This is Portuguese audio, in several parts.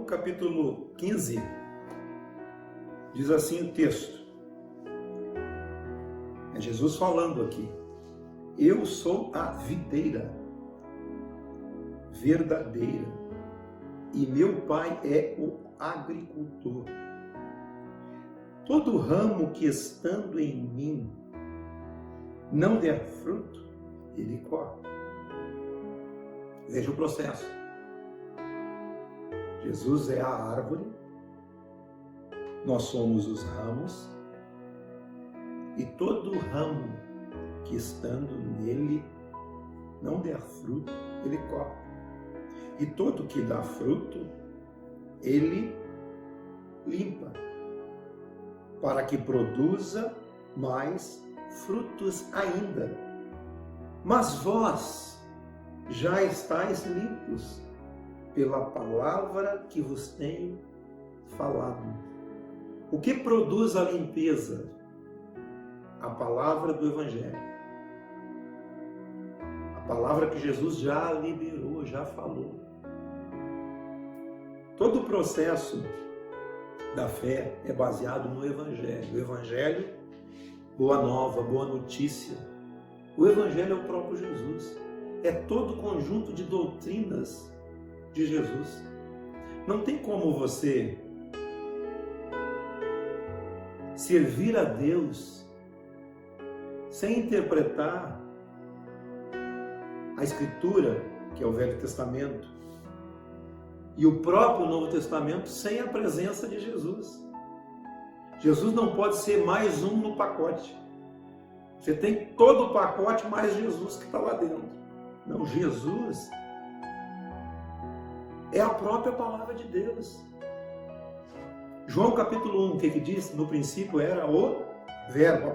capítulo 15, diz assim o texto. É Jesus falando aqui. Eu sou a videira verdadeira e meu Pai é o agricultor. Todo ramo que estando em mim não der fruto, ele corta. Veja o processo. Jesus é a árvore, nós somos os ramos, e todo ramo que estando nele não der fruto, ele corta. E todo que dá fruto, ele limpa, para que produza mais frutos ainda. Mas vós já estáis limpos pela palavra que vos tenho falado. O que produz a limpeza? A palavra do Evangelho. A palavra que Jesus já liberou, já falou. Todo o processo da fé é baseado no Evangelho. O Evangelho, boa nova, boa notícia. O Evangelho é o próprio Jesus. É todo o conjunto de doutrinas de Jesus. Não tem como você servir a Deus sem interpretar a Escritura, que é o Velho Testamento, e o próprio Novo Testamento sem a presença de Jesus. Jesus não pode ser mais um no pacote. Você tem todo o pacote mais Jesus que está lá dentro. Não, Jesus é a própria palavra de Deus. João capítulo 1, o que diz? No princípio era o verbo, a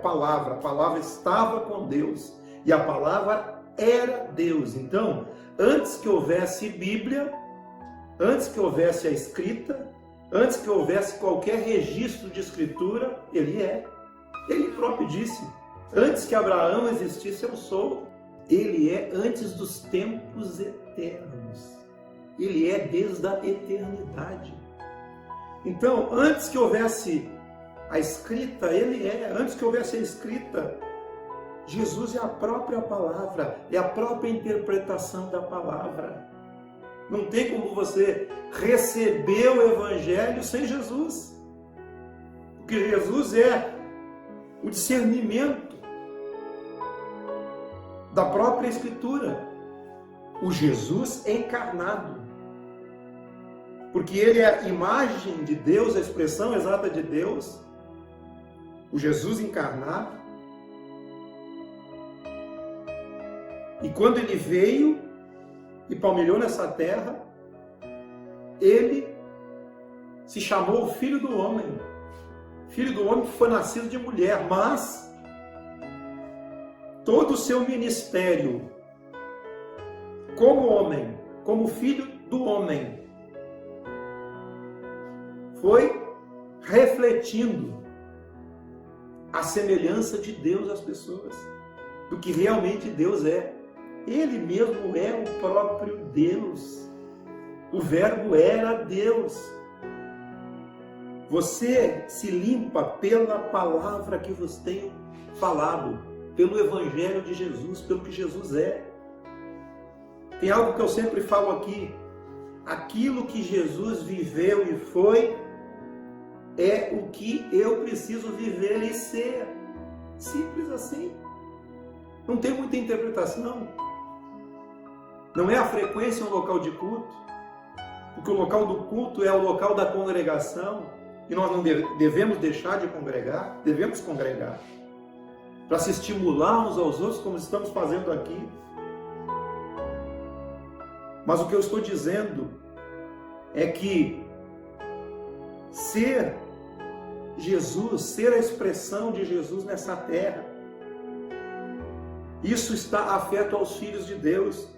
palavra estava com Deus e a palavra era Deus. Então, antes que houvesse Bíblia, antes que houvesse a escrita, antes que houvesse qualquer registro de escritura, ele é. Ele próprio disse, antes que Abraão existisse, eu sou. Ele é antes dos tempos eternos. Ele é desde a eternidade. Então, antes que houvesse a escrita, ele é. Antes que houvesse a escrita, Jesus é a própria palavra, é a própria interpretação da palavra. Não tem como você receber o Evangelho sem Jesus. Porque Jesus é o discernimento da própria Escritura. O Jesus encarnado. Porque ele é a imagem de Deus, a expressão exata de Deus. O Jesus encarnado. E quando ele veio e palmilhou nessa terra, ele se chamou o Filho do Homem. Filho do Homem que foi nascido de mulher, mas todo o seu ministério como homem, como Filho do Homem, foi refletindo a semelhança de Deus às pessoas, do que realmente Deus é. Ele mesmo é o próprio Deus. O Verbo era Deus. Você se limpa pela palavra que vos tenho falado, pelo Evangelho de Jesus, pelo que Jesus é. Tem algo que eu sempre falo aqui. Aquilo que Jesus viveu e foi, é o que eu preciso viver e ser. Simples assim. Não tem muita interpretação. Não é a frequência um local de culto, porque o local do culto é o local da congregação, e nós não devemos deixar de congregar, devemos congregar, para se estimular uns aos outros, como estamos fazendo aqui. Mas o que eu estou dizendo é que ser Jesus, ser a expressão de Jesus nessa terra, isso está afeto aos filhos de Deus.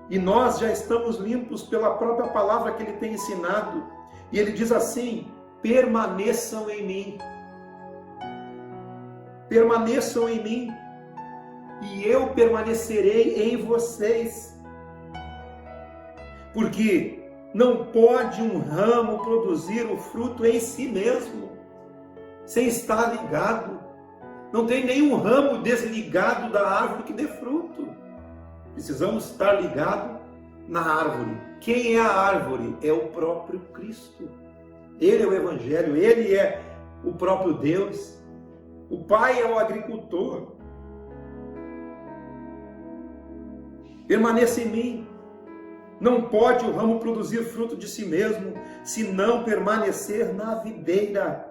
E nós já estamos limpos pela própria palavra que ele tem ensinado. E ele diz assim, permaneçam em mim. Permaneçam em mim. E eu permanecerei em vocês. Porque Não pode um ramo produzir o fruto em si mesmo, sem estar ligado. Não tem nenhum ramo desligado da árvore que dê fruto. Precisamos estar ligados na árvore. Quem é a árvore? É o próprio Cristo. Ele é o Evangelho, Ele é o próprio Deus. O Pai é o agricultor. Permaneça em mim. Não pode o ramo produzir fruto de si mesmo, se não permanecer na videira.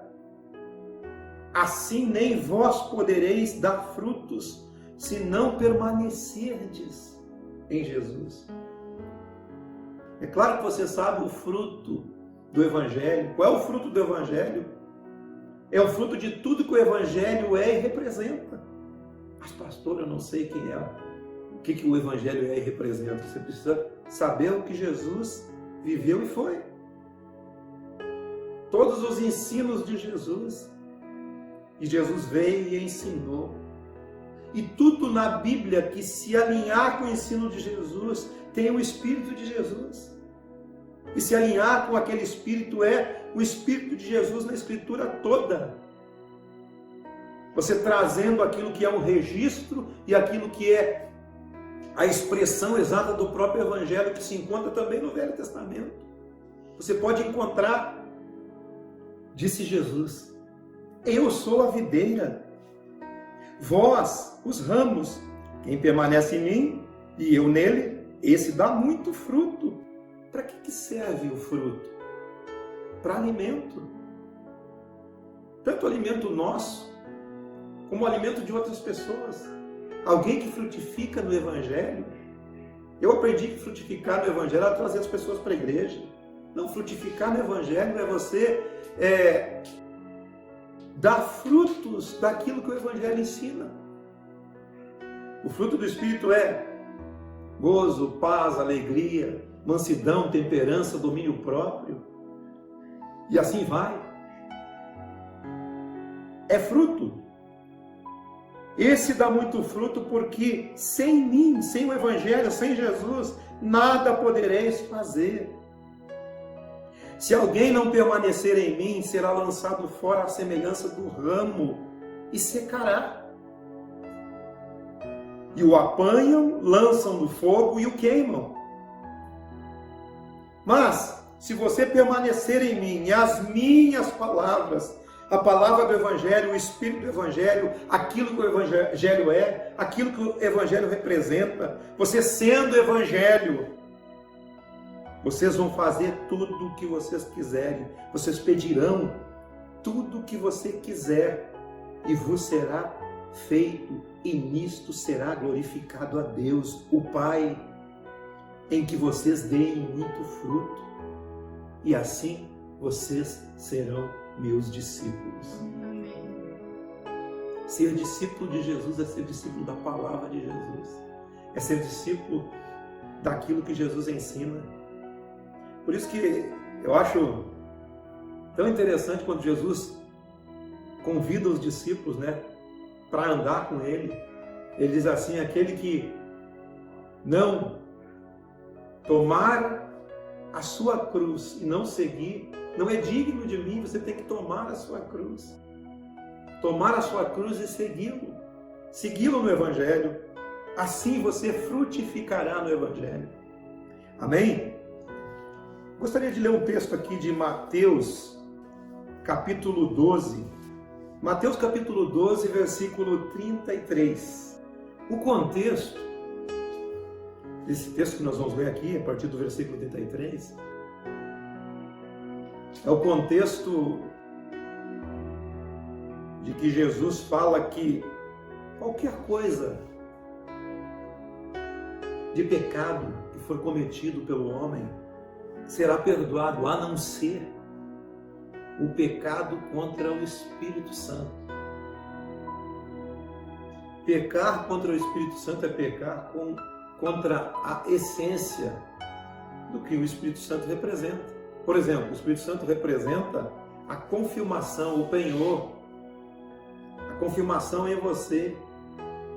Assim nem vós podereis dar frutos, se não permanecerdes em Jesus. É claro que você sabe o fruto do Evangelho. Qual é o fruto do Evangelho? É o fruto de tudo que o Evangelho é e representa. Mas pastor, eu não sei quem é. O que o Evangelho é e representa. Você precisa saber o que Jesus viveu e foi. Todos os ensinos de Jesus. E Jesus veio e ensinou. E tudo na Bíblia que se alinhar com o ensino de Jesus tem o Espírito de Jesus. E se alinhar com aquele Espírito é o Espírito de Jesus na Escritura toda. Você trazendo aquilo que é um registro e aquilo que é a expressão exata do próprio Evangelho que se encontra também no Velho Testamento. Você pode encontrar, disse Jesus, eu sou a videira, vós, os ramos, quem permanece em mim e eu nele, esse dá muito fruto. Para que serve o fruto? Para alimento. Tanto alimento nosso, como alimento de outras pessoas. Alguém que frutifica no Evangelho. Eu aprendi que frutificar no Evangelho é trazer as pessoas para a igreja. Não, frutificar no Evangelho é você dar frutos daquilo que o Evangelho ensina. O fruto do Espírito é gozo, paz, alegria, mansidão, temperança, domínio próprio. E assim vai. É fruto. Esse dá muito fruto porque sem mim, sem o Evangelho, sem Jesus, nada podereis fazer. Se alguém não permanecer em mim, será lançado fora à semelhança do ramo e secará. E o apanham, lançam no fogo e o queimam. Mas, se você permanecer em mim e as minhas palavras, a palavra do Evangelho, o Espírito do Evangelho, aquilo que o Evangelho é, aquilo que o Evangelho representa, você sendo Evangelho, vocês vão fazer tudo o que vocês quiserem, vocês pedirão tudo o que você quiser e vos será feito, e nisto será glorificado a Deus, o Pai, em que vocês deem muito fruto, e assim vocês serão meus discípulos. Amém. Ser discípulo de Jesus é ser discípulo da palavra de Jesus, é ser discípulo daquilo que Jesus ensina. Por isso que eu acho tão interessante quando Jesus convida os discípulos, para andar com ele. Ele diz assim: aquele que não tomar a sua cruz e não seguir, não é digno de mim. Você tem que tomar a sua cruz. Tomar a sua cruz e segui-lo. Segui-lo no Evangelho. Assim você frutificará no Evangelho. Amém? Gostaria de ler um texto aqui de Mateus, capítulo 12. Mateus, capítulo 12, versículo 33. O contexto desse texto que nós vamos ler aqui, a partir do versículo 33, é o contexto de que Jesus fala que qualquer coisa de pecado que for cometido pelo homem será perdoado, a não ser o pecado contra o Espírito Santo. Pecar contra o Espírito Santo é pecar contra a essência do que o Espírito Santo representa. Por exemplo, o Espírito Santo representa a confirmação, o penhor, a confirmação em você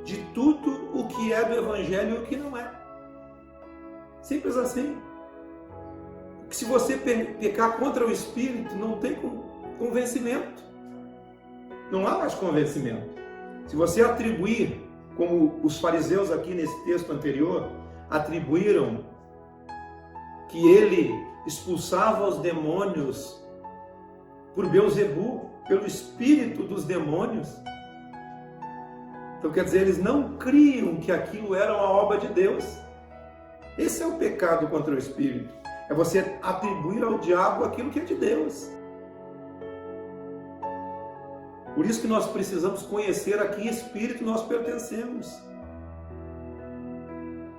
de tudo o que é do Evangelho e o que não é. Simples assim. que se você pecar contra o Espírito, não tem convencimento. Não há mais convencimento. Se você atribuir, como os fariseus aqui nesse texto anterior, atribuíram que ele expulsava os demônios por Beelzebu, pelo espírito dos demônios. Então quer dizer, eles não criam que aquilo era uma obra de Deus. Esse é o pecado contra o Espírito. É você atribuir ao diabo aquilo que é de Deus. Por isso que nós precisamos conhecer a que espírito nós pertencemos.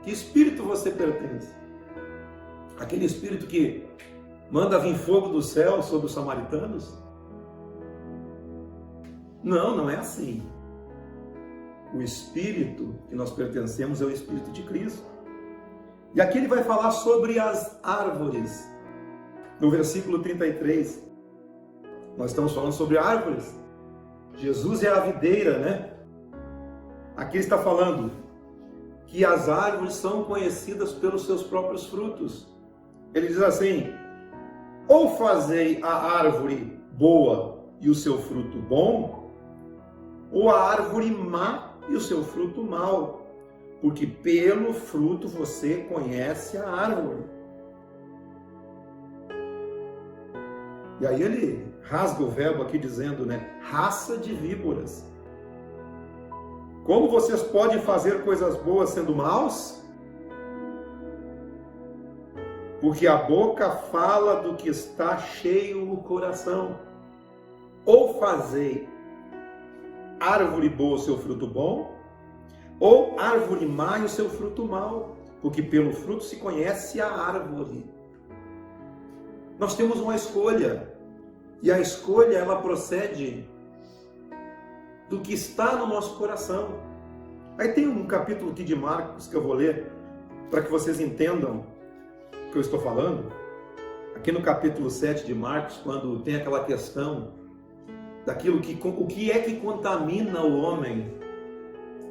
Que espírito você pertence? Aquele espírito que manda vir fogo do céu sobre os samaritanos? Não, não é assim. O espírito que nós pertencemos é o Espírito de Cristo. E aqui ele vai falar sobre as árvores. No versículo 33, nós estamos falando sobre árvores. Jesus é a videira, né? Aqui ele está falando que as árvores são conhecidas pelos seus próprios frutos. Ele diz assim: ou fazei a árvore boa e o seu fruto bom, ou a árvore má e o seu fruto mau, porque pelo fruto você conhece a árvore. E aí ele rasga o verbo aqui dizendo, né? Raça de víboras. Como vocês podem fazer coisas boas sendo maus? Porque a boca fala do que está cheio o coração. Ou fazei árvore boa o seu fruto bom, ou árvore má e o seu fruto mau, porque pelo fruto se conhece a árvore. Nós temos uma escolha, e a escolha ela procede do que está no nosso coração. Aí tem um capítulo aqui de Marcos que eu vou ler, para que vocês entendam o que eu estou falando. Aqui no capítulo 7 de Marcos, quando tem aquela questão daquilo que, o que é que contamina o homem.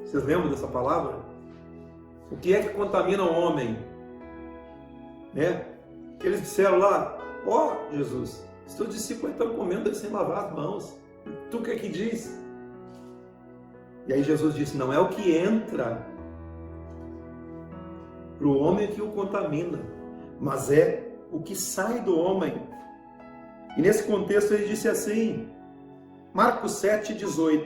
Vocês lembram dessa palavra? O que é que contamina o homem? Né? Eles disseram lá, ó Jesus, os teus discípulos estão comendo sem lavar as mãos. Tu o que é que diz? E aí Jesus disse, não é o que entra para o homem que o contamina, mas é o que sai do homem. E nesse contexto ele disse assim, Marcos 7,18: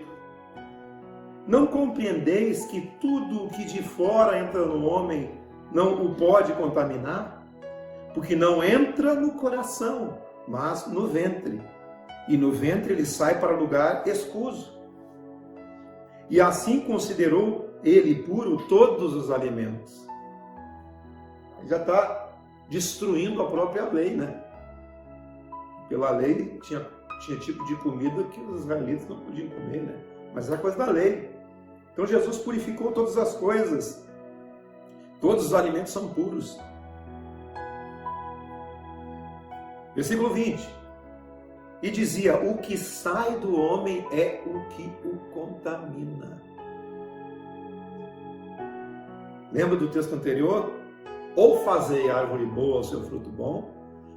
não compreendeis que tudo o que de fora entra no homem não o pode contaminar? Porque não entra no coração, mas no ventre. E no ventre ele sai para lugar escuso. E assim considerou ele puro todos os alimentos. Já está destruindo a própria lei, né? Pela lei tinha tipo de comida que os israelitas não podiam comer, né? Mas era coisa da lei. Então Jesus purificou todas as coisas. Todos os alimentos são puros. Versículo 20. E dizia, o que sai do homem é o que o contamina. Lembra do texto anterior? Ou fazei a árvore boa o seu fruto bom,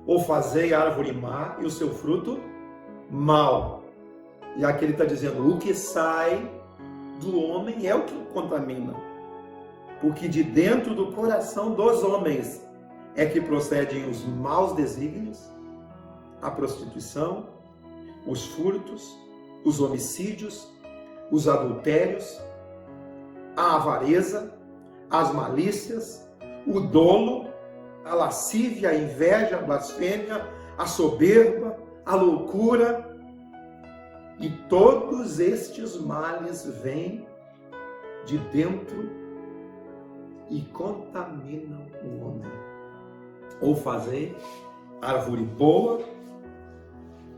ou fazei a árvore má e o seu fruto mau. E aqui ele está dizendo, o que sai do homem é o que o contamina. Porque de dentro do coração dos homens é que procedem os maus desígnios, a prostituição, os furtos, os homicídios, os adultérios, a avareza, as malícias, o dolo, a lascívia, a inveja, a blasfêmia, a soberba, a loucura. E todos estes males vêm de dentro e contaminam o homem. Ou fazei árvore boa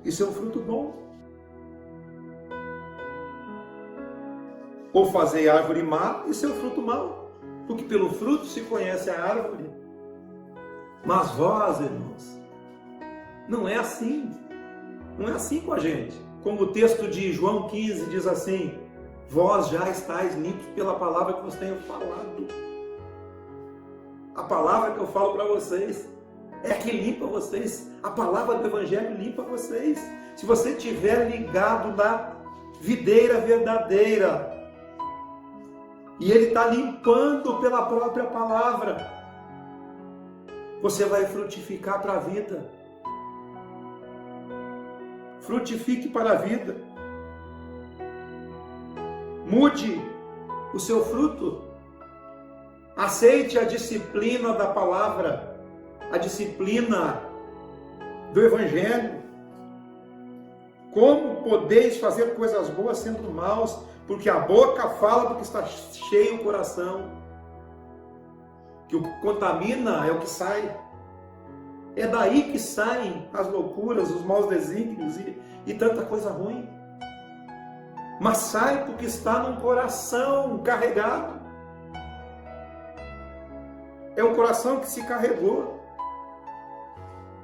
e seu fruto bom, ou fazei árvore má e seu fruto mau, porque pelo fruto se conhece a árvore. Mas vós, irmãos, não é assim. Não é assim com a gente. Como o texto de João 15 diz assim, vós já estáis limpos pela palavra que vos tenho falado. A palavra que eu falo para vocês é que limpa vocês. A palavra do Evangelho limpa vocês. Se você estiver ligado na videira verdadeira, e Ele está limpando pela própria palavra, você vai frutificar para a vida. Frutifique para a vida. Mude o seu fruto. Aceite a disciplina da palavra, a disciplina do Evangelho. Como podeis fazer coisas boas sendo maus? Porque a boca fala do que está cheio o coração. Que o que contamina é o que sai. É daí que saem as loucuras, os maus desígnios e tanta coisa ruim. Mas sai porque está num coração carregado. É o coração que se carregou.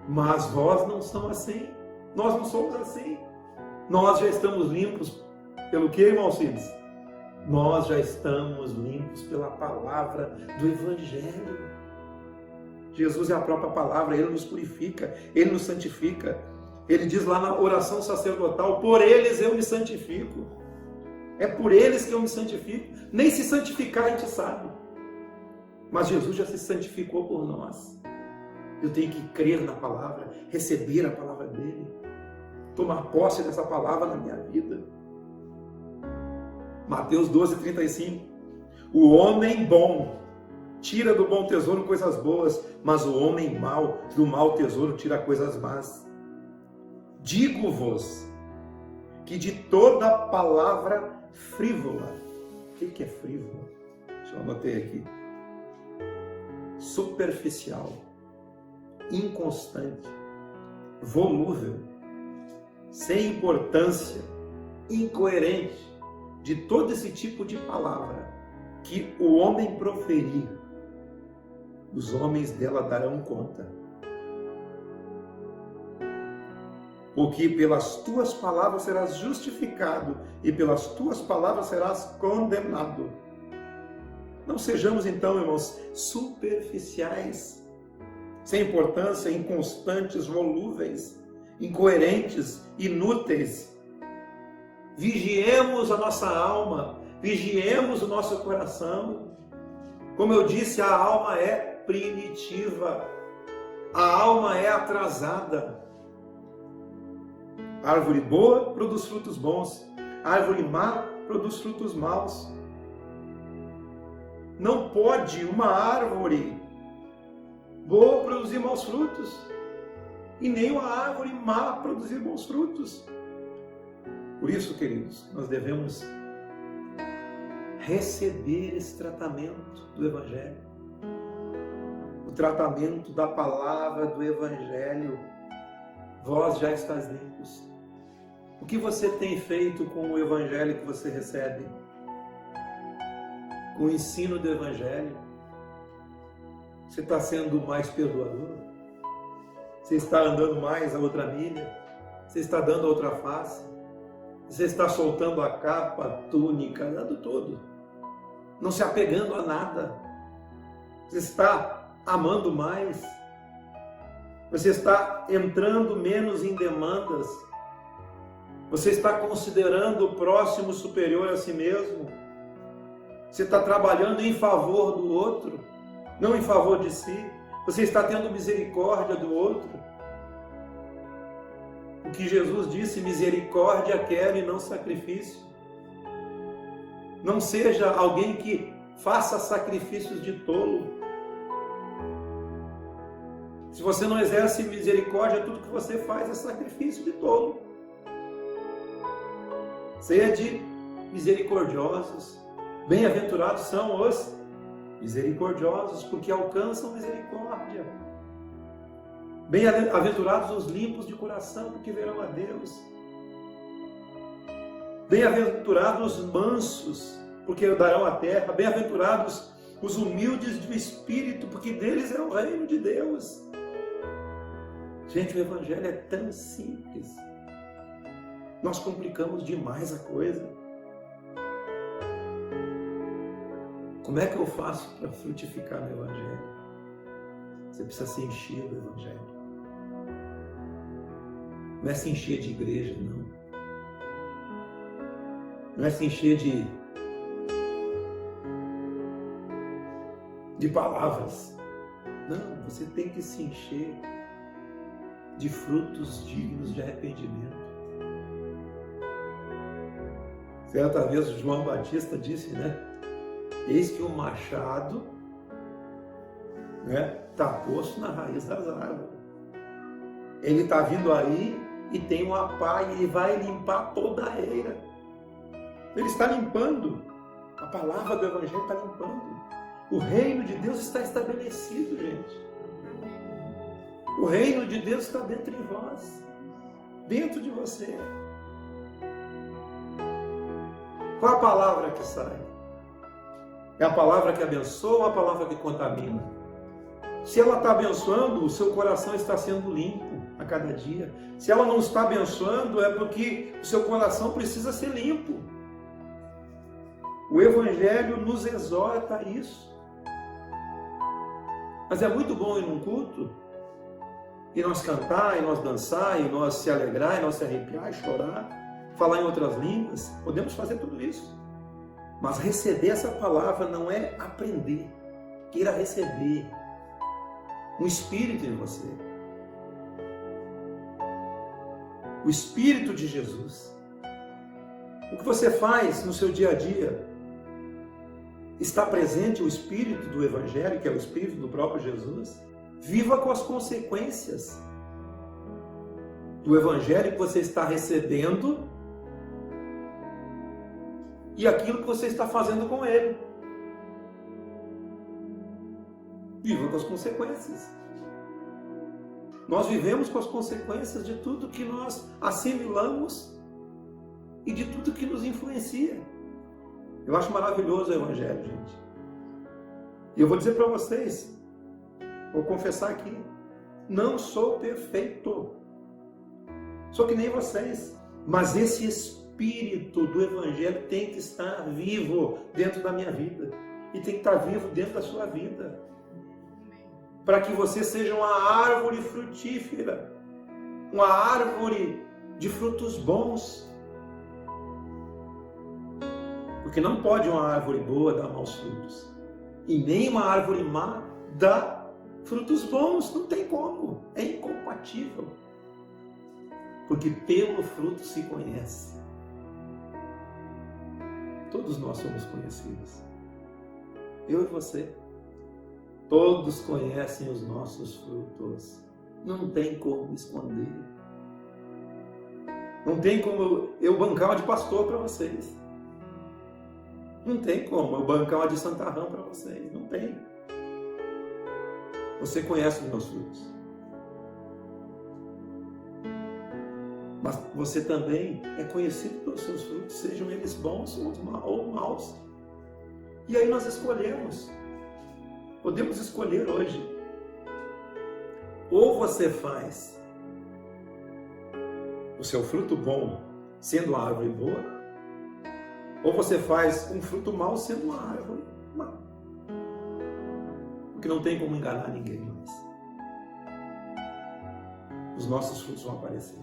Mas nós não somos assim. Nós não somos assim. Nós já estamos limpos pelo que, irmão Cides? Nós já estamos limpos pela palavra do Evangelho. Jesus é a própria palavra, Ele nos purifica, Ele nos santifica. Ele diz lá na oração sacerdotal, por eles eu me santifico. É por eles que eu me santifico. Nem se santificar a gente sabe. Mas Jesus já se santificou por nós. Eu tenho que crer na palavra, receber a palavra dele, tomar posse dessa palavra na minha vida. Mateus 12:35. O homem bom tira do bom tesouro coisas boas, mas o homem mau do mau tesouro tira coisas más. Digo-vos que de toda palavra frívola, o que é frívola? Deixa eu anotar aqui. Superficial, inconstante, volúvel, sem importância, incoerente, de todo esse tipo de palavra que o homem proferir, os homens dela darão conta. Porque pelas tuas palavras serás justificado e pelas tuas palavras serás condenado. Não sejamos então, irmãos, superficiais, sem importância, inconstantes, volúveis, incoerentes, inúteis. Vigiemos a nossa alma, vigiemos o nosso coração. Como eu disse, a alma é primitiva, a alma é atrasada. Árvore boa produz frutos bons, árvore má produz frutos maus. Não pode uma árvore boa produzir maus frutos, e nem uma árvore má produzir bons frutos. Por isso, queridos, nós devemos receber esse tratamento do Evangelho, o tratamento da palavra do Evangelho. Vós já estáis limpos. O que você tem feito com o Evangelho que você recebe? Com o ensino do Evangelho? Você está sendo mais perdoador? Você está andando mais a outra milha? Você está dando a outra face? Você está soltando a capa, a túnica, dando tudo. Não se apegando a nada. Você está amando mais. Você está entrando menos em demandas. Você está considerando o próximo superior a si mesmo. Você está trabalhando em favor do outro, não em favor de si. Você está tendo misericórdia do outro. O que Jesus disse, misericórdia quero e não sacrifício. Não seja alguém que faça sacrifícios de tolo. Se você não exerce misericórdia, tudo que você faz é sacrifício de tolo. Sede misericordiosos. Bem-aventurados são os misericordiosos, porque alcançam misericórdia. Bem-aventurados os limpos de coração, porque verão a Deus. Bem-aventurados os mansos, porque darão a terra. Bem-aventurados os humildes de espírito, porque deles é o reino de Deus. Gente, o Evangelho é tão simples. Nós complicamos demais a coisa. Como é que eu faço para frutificar no Evangelho? Você precisa se encher do Evangelho. Não é se encher de igreja, não. Não é se encher de palavras. Não, você tem que se encher de frutos dignos de arrependimento. Certa vez João Batista disse, né? Eis que o machado, né, está posto na raiz das árvores. Ele está vindo aí e tem uma pá e ele vai limpar toda a eira. Ele está limpando. A palavra do Evangelho está limpando. O reino de Deus está estabelecido, gente. O reino de Deus está dentro de vós, dentro de você. Qual a palavra que sai? É a palavra que abençoa ou a palavra que contamina? Se ela está abençoando, o seu coração está sendo limpo a cada dia. Se ela não está abençoando, é porque o seu coração precisa ser limpo. O Evangelho nos exorta a isso. Mas é muito bom ir num culto e nós cantar, e nós dançar, e nós se alegrar, e nós se arrepiar, e chorar, falar em outras línguas. Podemos fazer tudo isso. Mas receber essa palavra não é aprender. Queira receber um Espírito em você. O Espírito de Jesus. O que você faz no seu dia a dia? Está presente o Espírito do Evangelho, que é o Espírito do próprio Jesus? Viva com as consequências do Evangelho que você está recebendo e aquilo que você está fazendo com ele. Viva com as consequências. Nós vivemos com as consequências de tudo que nós assimilamos e de tudo que nos influencia. Eu acho maravilhoso o Evangelho, gente. E eu vou dizer para vocês, vou confessar aqui, não sou perfeito. Sou que nem vocês. Mas esse Espírito do Evangelho tem que estar vivo dentro da minha vida. E tem que estar vivo dentro da sua vida. Para que você seja uma árvore frutífera. Uma árvore de frutos bons. Porque não pode uma árvore boa dar maus frutos. E nem uma árvore má dar frutos bons. Não tem como. É incompatível. Porque pelo fruto se conhece. Todos nós somos conhecidos. Eu e você. Todos conhecem os nossos frutos. Não tem como esconder. Não tem como eu bancar uma de pastor para vocês. Não tem como eu bancar uma de santarrão para vocês. Não tem. Você conhece os meus frutos. Mas você também é conhecido pelos seus frutos, sejam eles bons ou maus. E aí nós escolhemos. Podemos escolher hoje. Ou você faz o seu fruto bom sendo uma árvore boa, ou você faz um fruto mau sendo uma árvore má. Porque não tem como enganar ninguém mais. Os nossos frutos vão aparecer.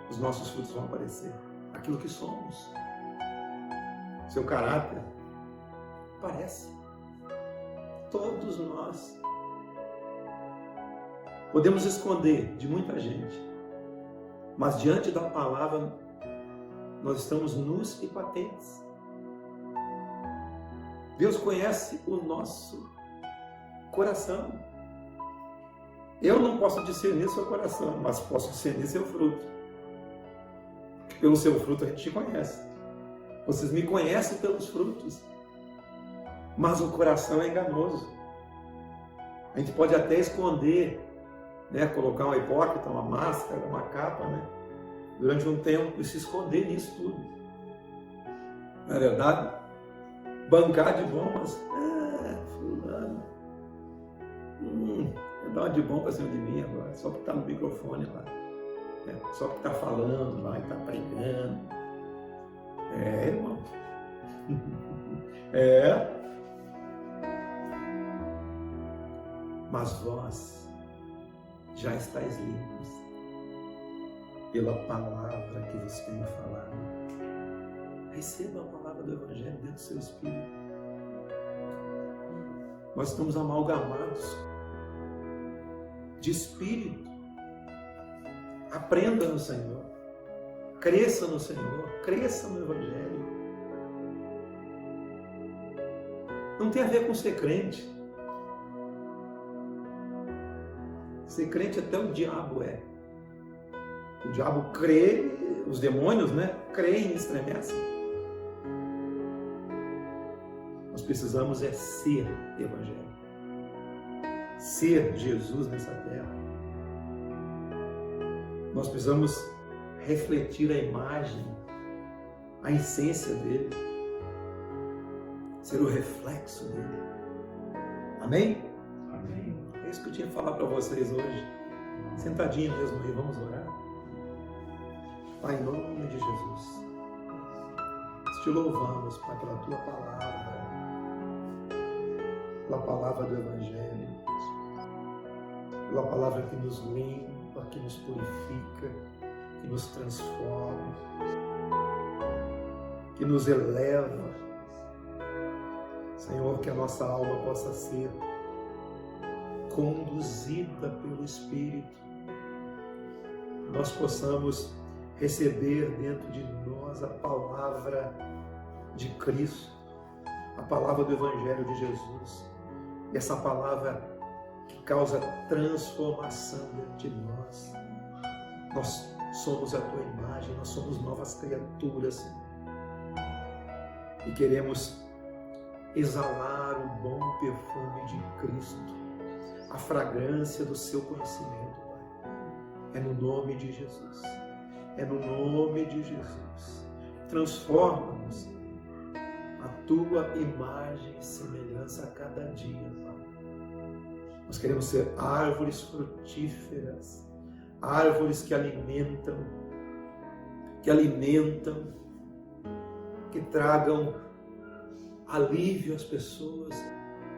Os nossos frutos vão aparecer. Aquilo que somos. Seu caráter aparece. Todos nós podemos esconder de muita gente, mas diante da palavra nós estamos nus e patentes. Deus conhece o nosso coração. Eu não posso discernir seu coração, mas posso discernir seu fruto. Pelo seu fruto a gente te conhece. Vocês me conhecem pelos frutos. Mas o coração é enganoso. A gente pode até esconder, né? Colocar uma hipócrita, uma máscara, uma capa, né? Durante um tempo e se esconder nisso tudo. Não é verdade? Bancar de bom, mas fulano. Dá uma de bom para cima de mim agora, só porque está no microfone lá. Só porque está falando lá e está pregando. Irmão. mas vós já estáis limpos pela palavra que vos tenho falado. Receba a palavra do Evangelho dentro do seu espírito. Nós estamos amalgamados de espírito. Aprenda no Senhor. Cresça no Senhor. Cresça no Evangelho. Não tem a ver com ser crente. Ser crente até o diabo é. O diabo crê, os demônios, né? Creem e estremecem. Nós precisamos é ser Evangelho. Ser Jesus nessa terra. Nós precisamos refletir a imagem, a essência dele. Ser o reflexo dele. Amém? Amém. É isso que eu tinha que falar para vocês hoje. Sentadinho mesmo aí, vamos orar. Pai, em nome de Jesus, te louvamos, Pai, pela tua palavra, pela palavra do Evangelho, pela palavra que nos limpa, que nos purifica, que nos transforma, que nos eleva. Senhor, que a nossa alma possa ser conduzida pelo Espírito, nós possamos receber dentro de nós a palavra de Cristo, a palavra do Evangelho de Jesus, e essa palavra que causa transformação dentro de nós. Nós somos a tua imagem, nós somos novas criaturas e queremos exalar o bom perfume de Cristo, a fragrância do seu conhecimento, Pai. É no nome de Jesus. É no nome de Jesus. Transforma-nos a tua imagem e semelhança a cada dia, Pai. Nós queremos ser árvores frutíferas, árvores que alimentam, que tragam alívio às pessoas,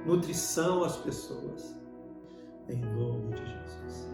nutrição às pessoas, em nome de Jesus.